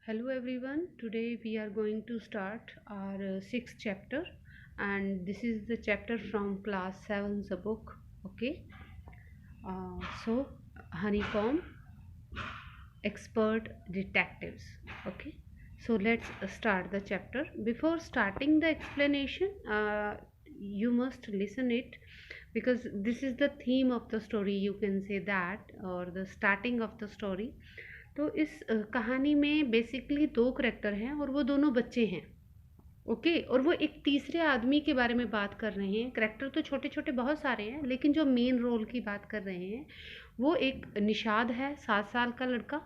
Hello everyone. Today we are going to start our sixth chapter, and this is the chapter from class 7's book. Okay. So honeycomb expert detectives. Okay. So let's start the chapter. Before starting the explanation, you must listen it because this is the theme of the story. You can say that, or the starting of the story. तो इस कहानी में basically दो character हैं और वो दोनों बच्चे हैं। ओके, और वो एक तीसरे आदमी के बारे में बात कर रहे हैं। करेक्टर तो छोटे छोटे बहुत सारे हैं, लेकिन जो मेन रोल की बात कर रहे हैं वो एक निषाद है, 7 साल का लड़का,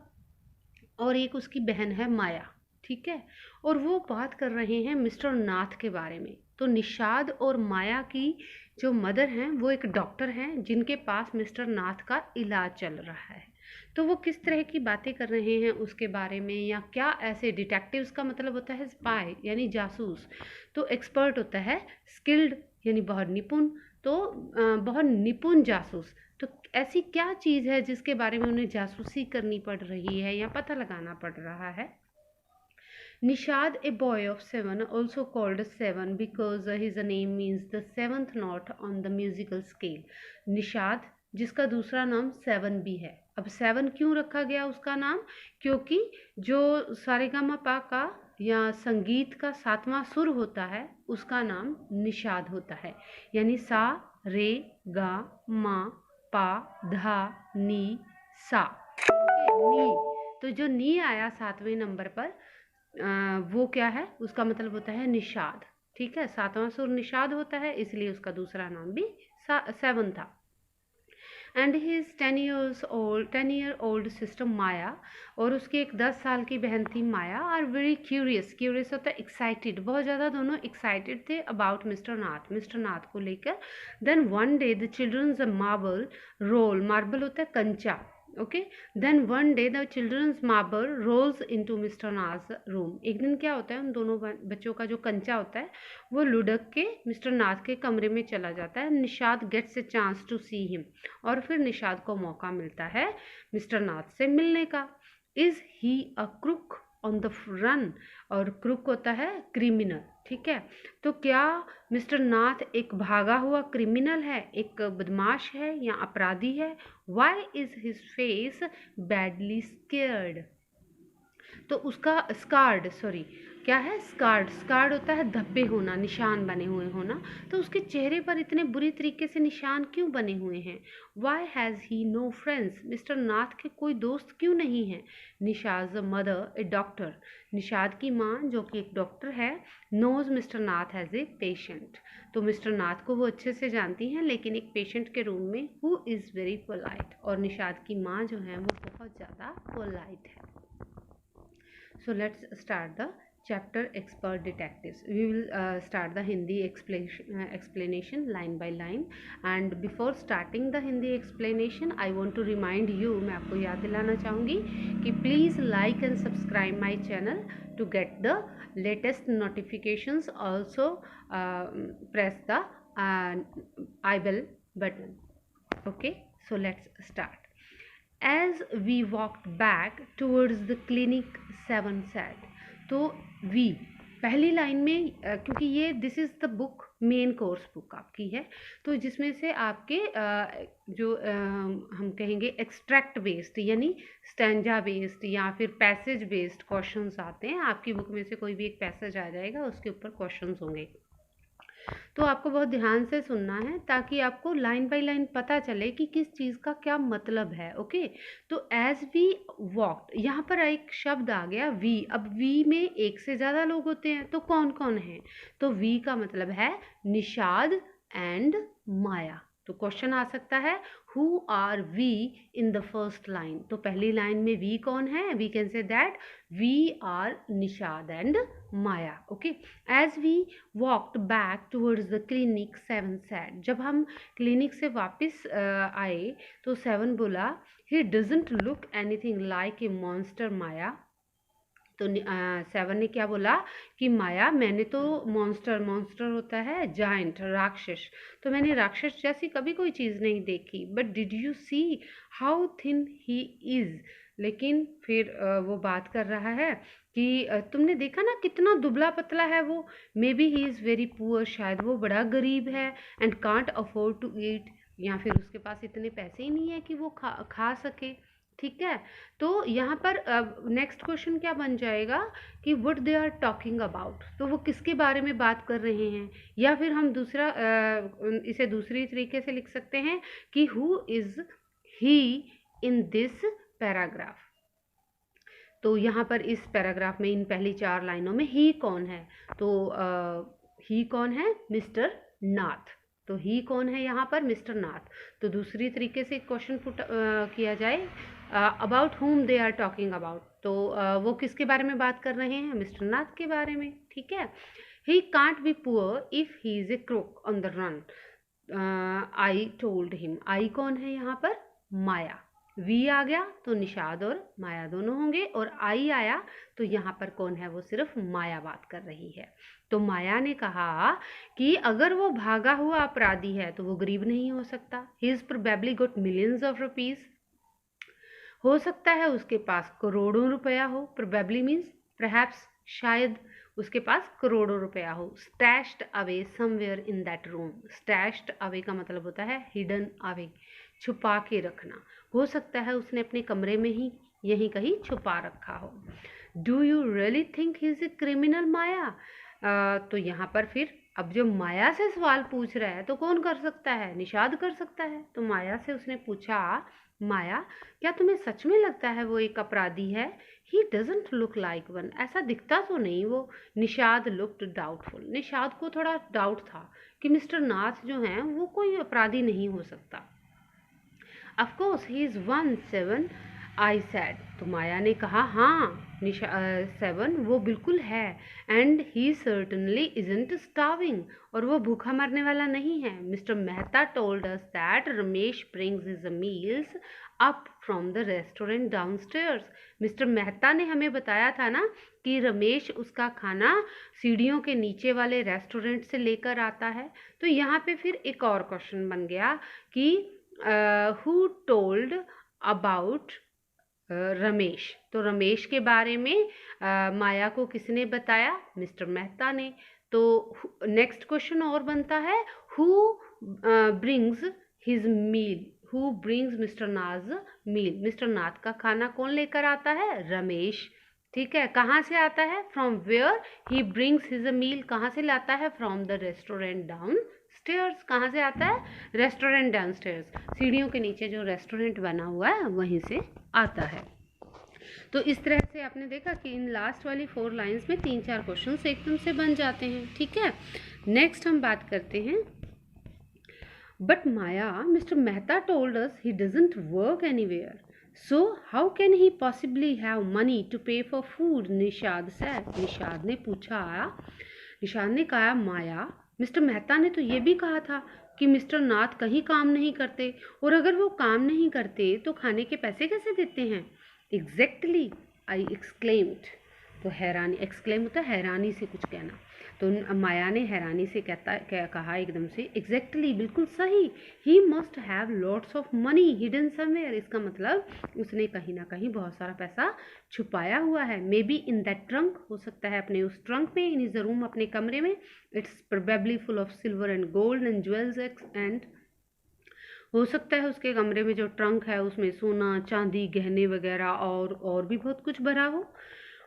और एक उसकी बहन है माया। ठीक है, और वो बात कर रहे हैं मिस्टर नाथ के बारे में। तो निषाद और माया की जो मदर हैं वो एक डॉक्टर हैं जिनके पास मिस्टर नाथ का इलाज चल रहा है। तो वो किस तरह की बातें कर रहे हैं उसके बारे में, या क्या ऐसे डिटेक्टिव्स का मतलब होता है स्पाई यानी जासूस, तो एक्सपर्ट होता है स्किल्ड यानी बहुत निपुण। तो बहुत निपुण जासूस, तो ऐसी क्या चीज़ है जिसके बारे में उन्हें जासूसी करनी पड़ रही है या पता लगाना पड़ रहा है। Nishad, a boy of 7, also called Seven because his name means the seventh note on the musical scale. Nishad, जिसका दूसरा नाम सेवन भी है। अब सेवन क्यों रखा गया उसका नाम? क्योंकि जो सारेगामापा का या संगीत का 7वां सुर होता है उसका नाम निषाद होता है। यानी सा रे गा मा पा धा नी सा। नी, तो जो नी आया 7वें नंबर पर, वो क्या है? उसका मतलब होता है निषाद। ठीक है, 7वां सुर निषाद होता है, इसलिए उसका दूसरा नाम भी 7 था। And his 10 year old sister Maya, और उसकी एक 10 साल की बहन थी Maya, are very curious. Curious होता है एक्साइटेड, बहुत ज़्यादा दोनों एक्साइटेड थे अबाउट मिस्टर नाथ को लेकर। Then one day the children's marble roll, marble होता है कंचा। Okay, then one day the children's marble rolls into mister Nath room. एक दिन क्या होता है, उन दोनों बच्चों का जो कंचा होता है वो लुढ़क के मिस्टर नाथ के कमरे में चला जाता है। Nishad gets a chance to see him, और फिर निषाद को मौका मिलता है मिस्टर नाथ से मिलने का। Is he a crook on the run, और क्रुक होता है क्रिमिनल। ठीक है, तो क्या मिस्टर नाथ एक भागा हुआ क्रिमिनल है, एक बदमाश है या अपराधी है? Why is his face badly scarred, तो उसका स्कार्ड, सॉरी क्या है, स्कार्ड होता है धब्बे होना, निशान बने हुए होना। तो उसके चेहरे पर इतने बुरी तरीके से निशान क्यों बने हुए हैं? Why has he no friends, mister Nath के कोई दोस्त क्यों नहीं है? Nishad mother a doctor, Nishad की माँ जो कि एक डॉक्टर है, knows mister Nath has a patient, तो मिस्टर नाथ को वो अच्छे से जानती हैं, लेकिन एक पेशेंट के रूम में, हु इज़ वेरी पोलाइट, और निषाद की माँ जो है वो बहुत ज़्यादा पोलाइट है। So let's start the chapter expert detectives. We will start the Hindi explanation line by line, and before starting the Hindi explanation I want to remind you, मैं आपको याद दिलाना चाहूँगी कि please like and subscribe my channel to get the latest notifications. Also press the I bell button. Okay, so let's start. As we walked back towards the clinic, Seven said. तो we पहली line में, क्योंकि ये this is the book, main course book आपकी है, तो जिसमें से आपके जो हम कहेंगे एक्सट्रैक्ट बेस्ड यानी स्टैंजा बेस्ड या फिर पैसेज बेस्ड क्वेश्चंस आते हैं। आपकी बुक में से कोई भी एक पैसेज आ जाएगा, उसके ऊपर क्वेश्चंस होंगे, तो आपको बहुत ध्यान से सुनना है ताकि आपको लाइन बाय लाइन पता चले कि किस चीज़ का क्या मतलब है। ओके, तो एज वी वॉकड, यहाँ पर एक शब्द आ गया वी। अब वी में एक से ज़्यादा लोग होते हैं, तो कौन कौन है? तो वी का मतलब है निषाद एंड माया। तो क्वेश्चन आ सकता है who are we in the first line, तो पहली लाइन में वी कौन है? We can say that we are Nishad and Maya. Okay, as we walked back towards the clinic, Seven said, जब हम क्लिनिक से वापस आए तो सेवन बोला he doesn't look anything like a monster Maya. तो सेवन ने क्या बोला कि माया, मैंने तो मॉन्स्टर होता है जाइंट, राक्षस, तो मैंने राक्षस जैसी कभी कोई चीज़ नहीं देखी। But did you see how thin he is, लेकिन फिर वो बात कर रहा है कि तुमने देखा ना कितना दुबला पतला है वो, maybe he is very poor, शायद वो बड़ा गरीब है, and can't afford to eat, या फिर उसके पास इतने पैसे ही नहीं है कि वो खा सके। ठीक है, तो यहाँ पर नेक्स्ट क्वेश्चन क्या बन जाएगा कि what they are talking about, तो वो किसके बारे में बात कर रहे हैं, या फिर हम दूसरा इसे दूसरी तरीके से लिख सकते हैं कि who is he in this paragraph. तो यहाँ पर इस पैराग्राफ में इन पहली 4 लाइनों में ही कौन है, तो ही कौन है, मिस्टर नाथ। तो ही कौन है यहाँ पर, मिस्टर नाथ। तो दूसरी तरीके से क्वेश्चन पुट किया जाए, अबाउट हुम दे आर टॉकिंग अबाउट, तो वो किसके बारे में बात कर रहे हैं, मिस्टर नाथ के बारे में। ठीक है, he can't be poor if he is a crook on the run, I told him. आई कौन है यहाँ पर, माया। वी आ गया तो निषाद और माया दोनों होंगे, और आई आया तो यहाँ पर कौन है, वो सिर्फ माया बात कर रही है। तो माया ने कहा कि अगर वो भागा हुआ अपराधी है तो वो गरीब नहीं हो सकता, he is probably got millions of rupees, हो सकता है उसके पास करोड़ों रुपया हो, प्रोबेबली मीन्स परहैप्स, शायद उसके पास करोड़ों रुपया हो, stashed away somewhere in that room. Stashed away का मतलब होता है हिडन अवे, छुपा के रखना, हो सकता है उसने अपने कमरे में ही यहीं कहीं छुपा रखा हो। Do you really think he is a criminal, Maya. तो यहाँ पर फिर अब जो माया से सवाल पूछ रहा है तो कौन कर सकता है, निषाद कर सकता है। तो माया से उसने पूछा, माया क्या तुम्हें सच में लगता है वो एक अपराधी है, he doesn't look like one, ऐसा दिखता तो नहीं वो। निषाद लुक्ड डाउटफुल, निषाद को थोड़ा डाउट था कि मिस्टर नाथ जो हैं वो कोई अपराधी नहीं हो सकता। Of course he is 1-7, I sad. तो माया ने कहा हाँ 7 वो बिल्कुल है, and he certainly isn't starving, और वो भूखा मरने वाला नहीं है। Mister Mehta told us that Ramesh brings his meals up from the restaurant downstairs. Mister Mehta ने हमें बताया था ना कि रमेश उसका खाना सीढ़ियों के नीचे वाले रेस्टोरेंट से लेकर आता है। तो यहाँ पे फिर एक और क्वेश्चन बन गया कि हु टोल्ड अबाउट रमेश, तो रमेश के बारे में माया को किसने बताया, मिस्टर मेहता ने। तो नेक्स्ट क्वेश्चन और बनता है, who brings his meal, who brings mister Nath meal, mister नाथ का खाना कौन लेकर आता है, रमेश। ठीक है, कहाँ से आता है, from where he brings his meal, कहाँ से लाता है, from the restaurant downstairs, कहाँ से आता है, रेस्टोरेंट डाउन स्टेयर्स, सीढ़ियों के नीचे जो रेस्टोरेंट बना हुआ है वहीं से आता है। तो इस तरह से आपने देखा कि इन लास्ट वाली 4 लाइंस में 3-4 क्वेश्चंस एकदम से बन जाते हैं। ठीक है, नेक्स्ट हम बात करते हैं, but Maya, mister Mehta told us he doesn't work anywhere, so how can he possibly have money to pay for food, Nishad said. Nishad ने पूछा, निषाद ने कहा, माया मिस्टर मेहता ने तो ये भी कहा था कि मिस्टर नाथ कहीं काम नहीं करते, और अगर वो काम नहीं करते तो खाने के पैसे कैसे देते हैं। एग्जैक्टली, आई एक्सक्लेम्ड। तो हैरानी, एक्सक्लेम होता है हैरानी से कुछ कहना। तो माया ने हैरानी से कहा एकदम से, एग्जैक्टली बिल्कुल सही, he must have lots of money hidden somewhere, इसका मतलब उसने कहीं ना कहीं बहुत सारा पैसा छुपाया हुआ है। May be in that trunk, हो सकता है अपने उस ट्रंक में, इन इज रूम, अपने कमरे में, it's probably full of silver and gold and jewels and, हो सकता है उसके कमरे में जो ट्रंक है उसमें सोना चांदी गहने वगैरह और भी बहुत कुछ भरा हो।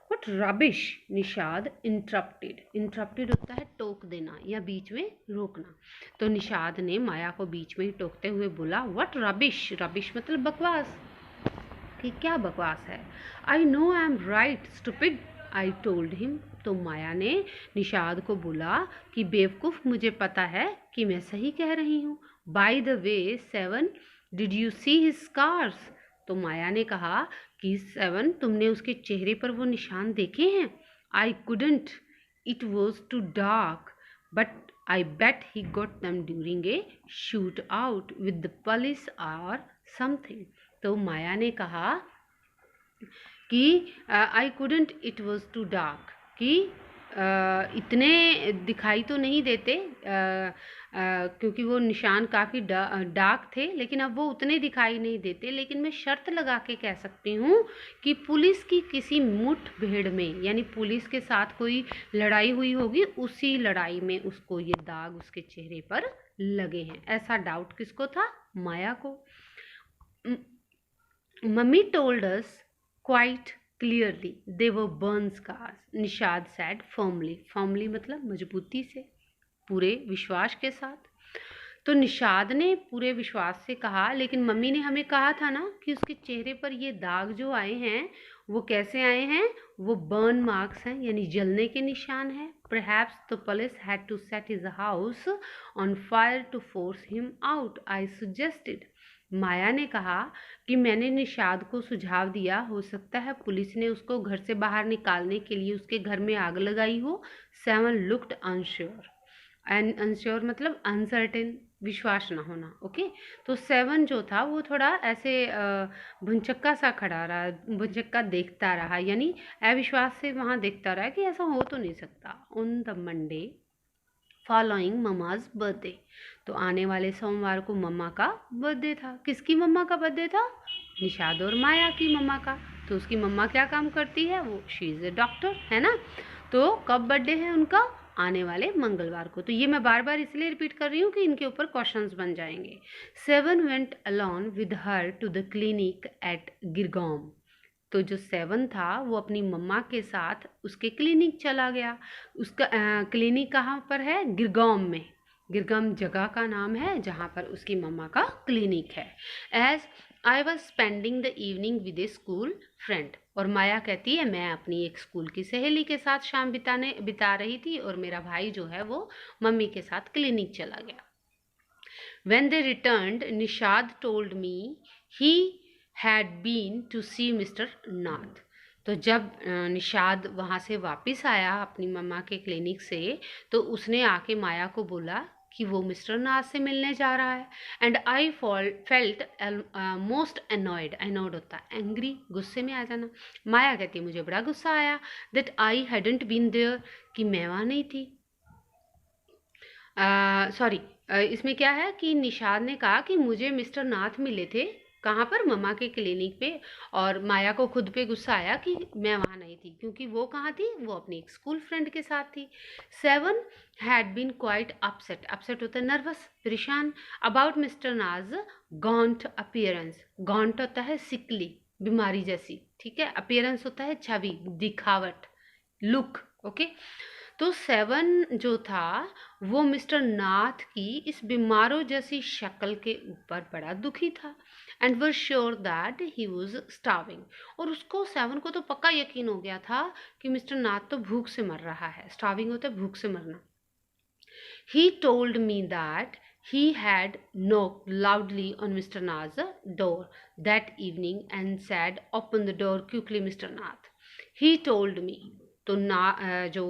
What rubbish, Nishad interrupted, interrupted होता है टोक देना या बीच में रोकना। तो निषाद ने माया को बीच में ही टोकते हुए बोला, व्हाट रबिश, रबिश मतलब बकवास, कि क्या बकवास है। I know I am right stupid, I told him. तो माया ने निषाद को बोला कि बेवकूफ़, मुझे पता है कि मैं सही कह रही हूँ। By the way 7, did you see his scars. तो माया ने कहा कि 7, तुमने उसके चेहरे पर वो निशान देखे हैं। I couldn't, it was too dark, but I bet he got them during a shoot out with the police or something. तो माया ने कहा कि I couldn't, it was too dark, कि इतने दिखाई तो नहीं देते क्योंकि वो निशान काफ़ी डार्क थे, लेकिन अब वो उतने दिखाई नहीं देते। लेकिन मैं शर्त लगा के कह सकती हूँ कि पुलिस की किसी मुठभेड़ में, यानी पुलिस के साथ कोई लड़ाई हुई होगी, उसी लड़ाई में उसको ये दाग उसके चेहरे पर लगे हैं। ऐसा डाउट किसको था? माया को। Mummy told us quite clearly they were burn scars, Nishad said firmly. firmly मतलब मजबूती से, पूरे विश्वास के साथ। तो निषाद ने पूरे विश्वास से कहा, लेकिन मम्मी ने हमें कहा था ना कि उसके चेहरे पर ये दाग जो आए हैं वो कैसे आए हैं? वो बर्न मार्क्स हैं, यानी जलने के निशान हैं। Perhaps the police had to set his house on fire to force him out, I suggested. माया ने कहा कि मैंने निषाद को सुझाव दिया, हो सकता है पुलिस ने उसको घर से बाहर निकालने के लिए उसके घर में आग लगाई हो। Seven looked unsure, and unsure मतलब अनसर्टेन, विश्वास ना होना। ओके, तो सेवन जो था वो थोड़ा ऐसे भुनचक्का सा खड़ा रहा, भुनचक्का देखता रहा, यानी अविश्वास से वहाँ देखता रहा कि ऐसा हो तो नहीं सकता। On the Monday following mama's birthday, तो आने वाले सोमवार को मम्मा का बर्थडे था। किसकी मम्मा का बर्थडे था? निषाद और माया की मम्मा का। तो उसकी मम्मा क्या काम करती है? वो शी इज़ ए डॉक्टर, है ना। तो कब बर्थडे है उनका? आने वाले मंगलवार को। तो ये मैं बार बार इसलिए रिपीट कर रही हूँ कि इनके ऊपर क्वेश्चंस बन जाएंगे। Seven went alone with her to the clinic at Girgaon, तो जो सेवन था वो अपनी मम्मा के साथ उसके क्लिनिक चला गया। उसका क्लिनिक कहाँ पर है? गिरगांव में। गिरगांव जगह का नाम है जहाँ पर उसकी मम्मा का क्लिनिक है। As I was spending the evening with a school friend, और माया कहती है मैं अपनी एक स्कूल की सहेली के साथ शाम बिता रही थी, और मेरा भाई जो है वो मम्मी के साथ क्लिनिक चला गया। When they returned, Nishad told me he had been to see Mr. Nath. तो जब निषाद वहाँ से वापस आया अपनी मम्मा के क्लिनिक से, तो उसने आके माया को बोला कि वो मिस्टर नाथ से मिलने जा रहा है। And I felt most annoyed, annoyed होता है एंग्री, गुस्से में आ जाना। माया कहती है मुझे बड़ा गुस्सा आया that I hadn't been there, कि मैं वहाँ नहीं थी। सॉरी, इसमें क्या है कि निषाद ने कहा कि मुझे मिस्टर नाथ मिले थे, कहाँ पर? मम्मा के क्लिनिक पे, और माया को खुद पे गुस्सा आया कि मैं वहाँ नहीं थी, क्योंकि वो कहाँ थी? वो अपनी एक स्कूल फ्रेंड के साथ थी। Seven had been quite upset, upset होता है नर्वस, परेशान, अबाउट मिस्टर नाज गॉन्ट अपीयरेंस। गॉन्ट होता है सिकली, बीमारी जैसी, ठीक है। अपीयरेंस होता है छवि, दिखावट, लुक। ओके, तो सेवन जो था वो मिस्टर नाथ की इस बीमारों जैसी शक्ल के ऊपर बड़ा दुखी था। And were sure that he was starving, और उसको सेवन को तो पक्का यकीन हो गया था कि मिस्टर नाथ तो भूख से मर रहा है। स्टार्विंग होता है भूख से मरना। He told me that he had knocked loudly on Mr. Nath's door that evening and said, "Open the door quickly, Mr. Nath." He told me. तो जो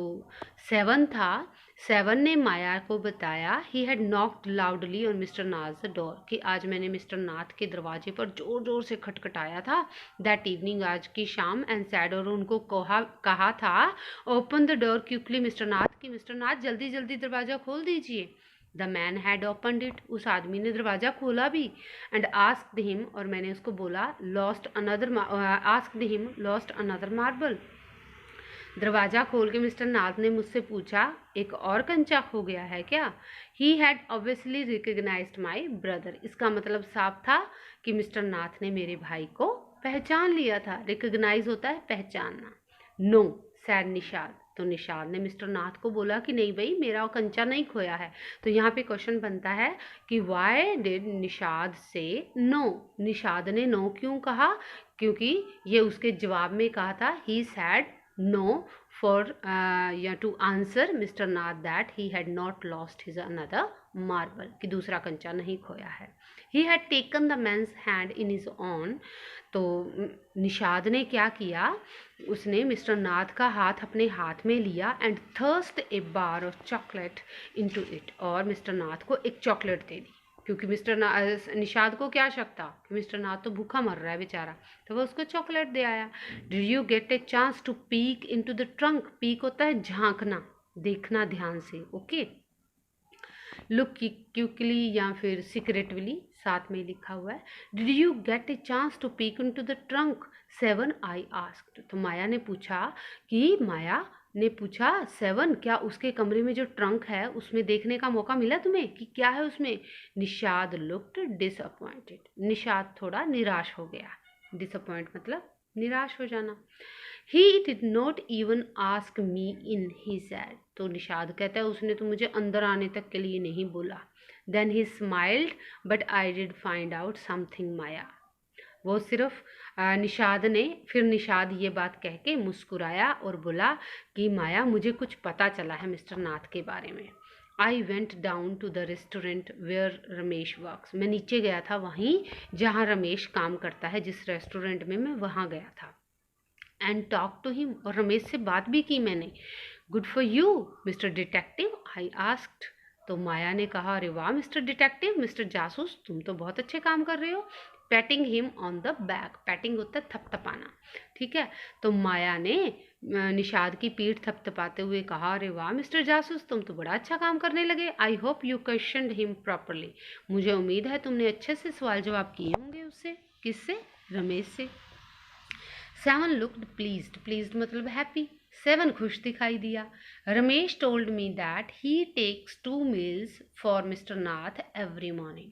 सेवन था, सेवन ने माया को बताया he had knocked loudly on mister Nath door, कि आज मैंने mister Nath के दरवाजे पर जोर जोर से खटखटाया था दैट इवनिंग, आज की शाम, एंड सैड, और उनको कहा था open the door quickly mister Nath, कि मिस्टर नाथ जल्दी जल्दी दरवाज़ा खोल दीजिए। The man had opened it, उस आदमी ने दरवाज़ा खोला भी। एंड आस्क्ड हिम, और मैंने उसको बोला asked him lost another marble, दरवाज़ा खोल के मिस्टर नाथ ने मुझसे पूछा एक और कंचा खो गया है क्या? He had obviously recognised my brother, इसका मतलब साफ था कि मिस्टर नाथ ने मेरे भाई को पहचान लिया था। रिकग्नाइज होता है पहचानना। नो सैड निषाद, तो निषाद ने मिस्टर नाथ को बोला कि नहीं भाई, मेरा कंचा नहीं खोया है। तो यहाँ पे क्वेश्चन बनता है कि वाई डिड निषाद से नो, निषाद ने नो क्यों कहा? क्योंकि ये उसके जवाब में कहा था ही sad no for to answer Mr. Nath that he had not lost his another marble, कि दूसरा कंचा नहीं खोया है। He had taken the man's hand in his own, तो निषाद ने क्या किया? उसने मिस्टर नाथ का हाथ अपने हाथ में लिया and thrust a bar of chocolate into it, और मिस्टर नाथ को एक चॉकलेट दे दी। क्योंकि निषाद को क्या शक था कि मिस्टर नाथ तो भूखा मर रहा है बेचारा, तो वो उसको चॉकलेट दे आया। Did you get a chance to peek into the trunk? Peek होता है झांकना, देखना ध्यान से, ओके। लुक क्विकली या फिर सीक्रेटली, साथ में लिखा हुआ है। Did you get a chance to peek into the trunk 7 I asked. तो माया ने पूछा 7, क्या उसके कमरे में जो ट्रंक है उसमें देखने का मौका मिला तुम्हें कि क्या है उसमें? Nishad looked disappointed. निषाद थोड़ा निराश हो गया। डिसअपॉइंट मतलब निराश हो जाना। He did not even ask me in, he sad. तो निषाद कहता है उसने तो मुझे अंदर आने तक के लिए नहीं बोला। Then he smiled but I did find out something Maya. वो सिर्फ निषाद ये बात कह के मुस्कुराया और बोला कि माया मुझे कुछ पता चला है मिस्टर नाथ के बारे में। I went down to the restaurant where Ramesh works. मैं नीचे गया था वहीं जहाँ रमेश काम करता है, जिस रेस्टोरेंट में मैं वहाँ गया था। एंड टॉक टू हिम, और रमेश से बात भी की मैंने। Good for you mister detective, I asked. तो माया ने कहा, अरे वाह मिस्टर डिटेक्टिव, मिस्टर जासूस, तुम तो बहुत अच्छे काम कर रहे हो। Patting him on the back. Patting होता है थपथपाना, ठीक है। तो माया ने निषाद की पीठ थपथपाते हुए कहा, अरे वाह मिस्टर जासूस, तुम तो बड़ा अच्छा काम करने लगे। I hope you questioned him properly. मुझे उम्मीद है तुमने अच्छे से सवाल जवाब किए होंगे उससे। किससे? रमेश से। 7 लुक्ड प्लीज्ड। प्लीज्ड मतलब हैप्पी। 7 खुश दिखाई दिया। Ramesh told me that he takes 2 meals for mister Nath every morning.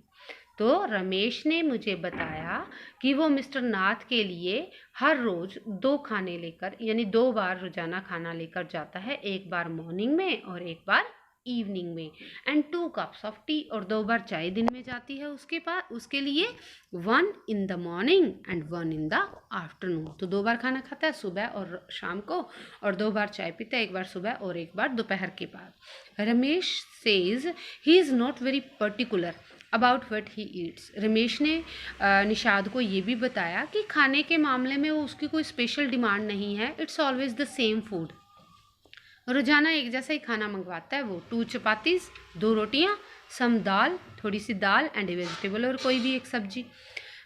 तो रमेश ने मुझे बताया कि वो मिस्टर नाथ के लिए हर रोज 2 खाने लेकर, यानी 2 बार रोजाना खाना लेकर जाता है, एक बार मॉर्निंग में और एक बार इवनिंग में। एंड 2 कप्स ऑफ टी, और 2 बार चाय दिन में जाती है उसके लिए, 1 in the morning and 1 in the afternoon. तो 2 बार खाना खाता है, सुबह और शाम को, और 2 बार चाय पीता है, एक बार सुबह और एक बार दोपहर के बाद। Ramesh says he is not very particular about what he eats. Ramesh ने निषाद को ये भी बताया कि खाने के मामले में वो उसकी कोई स्पेशल डिमांड नहीं है। It's always the same food. रोजाना एक जैसा ही खाना मंगवाता है वो। 2 चपातीस, 2 रोटियां, सम दाल, थोड़ी सी दाल एंड ए वेजिटेबल, और कोई भी एक सब्जी।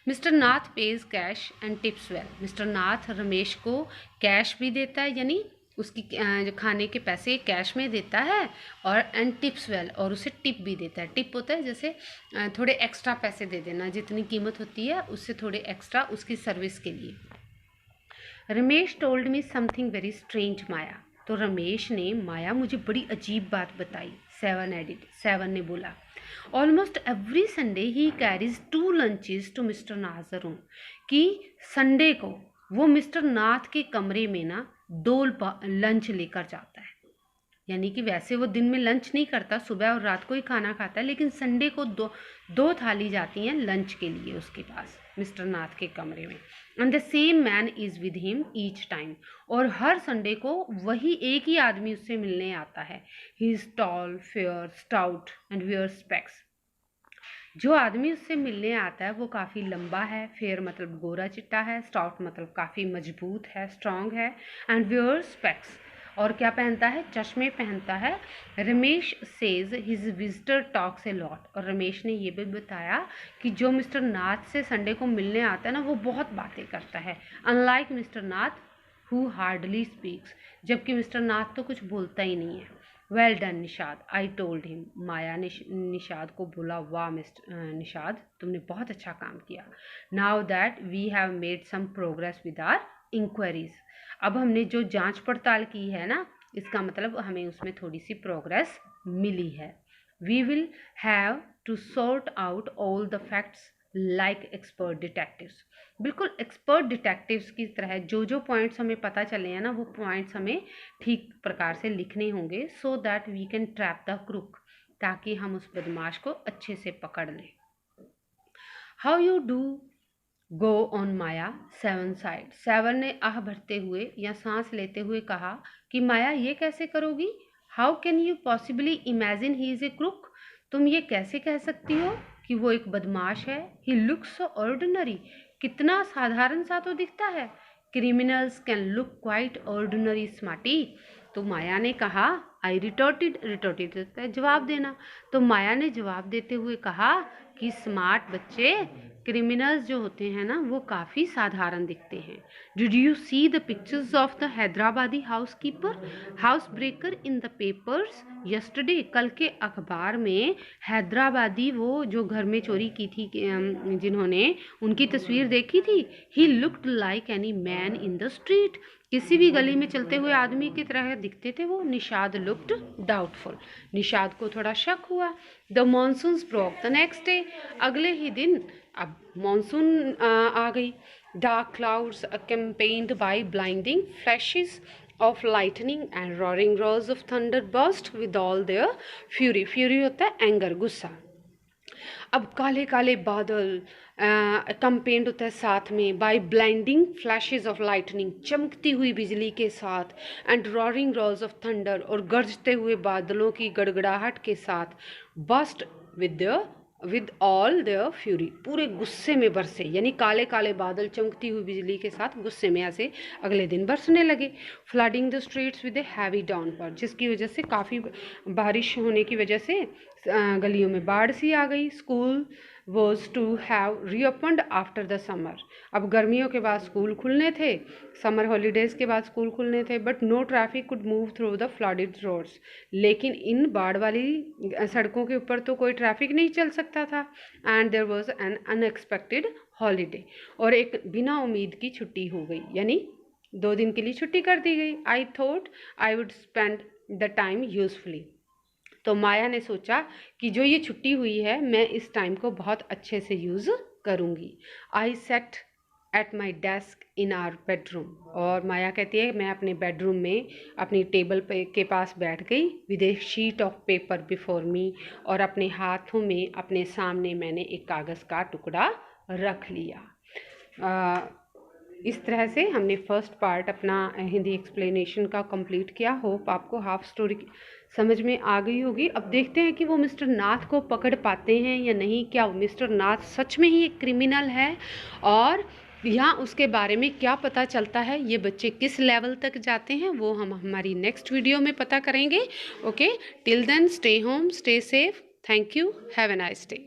Mister Nath pays cash and tips well. Mister Nath Ramesh को कैश भी देता है, यानी उसकी जो खाने के पैसे कैश में देता है, और एंड टिप्स वेल, और उसे टिप भी देता है। टिप होता है जैसे थोड़े एक्स्ट्रा पैसे दे देना, जितनी कीमत होती है उससे थोड़े एक्स्ट्रा उसकी सर्विस के लिए। Ramesh told me something very strange Maya. तो रमेश ने, माया मुझे बड़ी अजीब बात बताई। 7 ने बोला, almost every Sunday he carries 2 lunches to mister Nath room. कि संडे को वो मिस्टर नाथ के कमरे में ना 2 लंच लेकर जाता है। यानी कि वैसे वो दिन में लंच नहीं करता, सुबह और रात को ही खाना खाता है, लेकिन संडे को दो थाली जाती हैं लंच के लिए उसके पास, मिस्टर नाथ के कमरे में। And the same man is with him each time. और हर संडे को वही एक ही आदमी उससे मिलने आता है। He is tall, fair, stout and wear specs. जो आदमी उससे मिलने आता है वो काफ़ी लंबा है, फेयर मतलब गोरा चिट्टा है, स्टाउट मतलब काफ़ी मजबूत है, स्ट्रांग है, एंड वियर स्पेक्स, और क्या पहनता है? चश्मे पहनता है। Ramesh says his visitor talks a lot. और रमेश ने ये भी बताया कि जो मिस्टर नाथ से संडे को मिलने आता है ना, वो बहुत बातें करता है, unlike mister Nath who hardly speaks. जबकि मिस्टर नाथ तो कुछ बोलता ही नहीं है। Well done Nishad, I told him. Maya ने निषाद को बोला, वाह मिस्टर निषाद, तुमने बहुत अच्छा काम किया। Now that we have made some progress with our inquiries. अब हमने जो जांच पड़ताल की है ना, इसका मतलब हमें उसमें थोड़ी सी प्रोग्रेस मिली है। We will have to sort out all the facts like expert detectives. बिल्कुल एक्सपर्ट डिटेक्टिव्स की तरह जो पॉइंट्स हमें पता चले हैं ना, वो पॉइंट्स हमें ठीक प्रकार से लिखने होंगे, so that we can trap the crook, ताकि हम उस बदमाश को अच्छे से पकड़ लें। How you do go on Maya, 7 side. 7 ने आह भरते हुए या सांस लेते हुए कहा कि माया ये कैसे करोगी? How can you possibly imagine he is A crook. तुम ये कैसे कह सकती हो कि वो एक बदमाश है? He looks so ordinary. कितना साधारण सा तो दिखता है। Criminals can look quite ordinary smarty. तो माया ने कहा, आई रिटोर्टेड, रिटोर्टेड जवाब देना। तो माया ने जवाब देते हुए कहा कि स्मार्ट बच्चे क्रिमिनल्स जो होते हैं ना वो काफ़ी साधारण दिखते हैं। Did you see the pictures of the Hyderabadi house breaker in the papers yesterday? कल के अखबार में हैदराबादी वो जो घर में चोरी की थी जिन्होंने, उनकी तस्वीर देखी थी। He looked like any man in the street. किसी भी गली में चलते हुए आदमी की तरह दिखते थे वो। Nishad looked doubtful. निषाद को थोड़ा शक हुआ। The monsoon broke the next day. अगले ही दिन अब मॉनसून आ गई। Dark clouds accompanied by blinding flashes of lightning and roaring roars of thunder burst with all their fury. fury होता है एंगर, गुस्सा। अब काले काले बादल कंपेंड होता है साथ में by blinding flashes of lightning, चमकती हुई बिजली के साथ, and roaring roars of thunder, और गरजते हुए बादलों की गड़गड़ाहट के साथ, burst with all their fury, पूरे गुस्से में बरसे। यानी काले काले बादल चमकती हुई बिजली के साथ गुस्से में ऐसे अगले दिन बरसने लगे। Flooding the streets with a heavy downpour, जिसकी वजह से काफ़ी बारिश होने की वजह से गलियों में बाढ़ सी आ गई। School was to have reopened after the summer. अब गर्मियों के बाद स्कूल खुलने थे, समर हॉलीडेज़ के बाद स्कूल खुलने थे, but no traffic could move through the flooded roads. लेकिन इन बाढ़ वाली सड़कों के ऊपर तो कोई ट्रैफिक नहीं चल सकता था। And there was an unexpected holiday, और एक बिना उम्मीद की छुट्टी हो गई, यानी 2 दिन के लिए छुट्टी कर दी गई। I thought I would spend the time usefully. तो माया ने सोचा कि जो ये छुट्टी हुई है मैं इस टाइम को बहुत अच्छे से यूज़ करूँगी। I sat at my desk in our bedroom, और माया कहती है मैं अपने बेडरूम में अपनी टेबल पे के पास बैठ गई। With A sheet of paper before me, और अपने हाथों में अपने सामने मैंने एक कागज़ का टुकड़ा रख लिया। इस तरह से हमने फर्स्ट पार्ट अपना हिंदी एक्सप्लेनेशन का कंप्लीट किया। होप आपको हाफ स्टोरी समझ में आ गई होगी। अब देखते हैं कि वो मिस्टर नाथ को पकड़ पाते हैं या नहीं। क्या मिस्टर नाथ सच में ही एक क्रिमिनल है, और यहाँ उसके बारे में क्या पता चलता है, ये बच्चे किस लेवल तक जाते हैं, वो हम हमारी नेक्स्ट वीडियो में पता करेंगे। Okay, till then stay home, stay safe, thank you, have a nice day.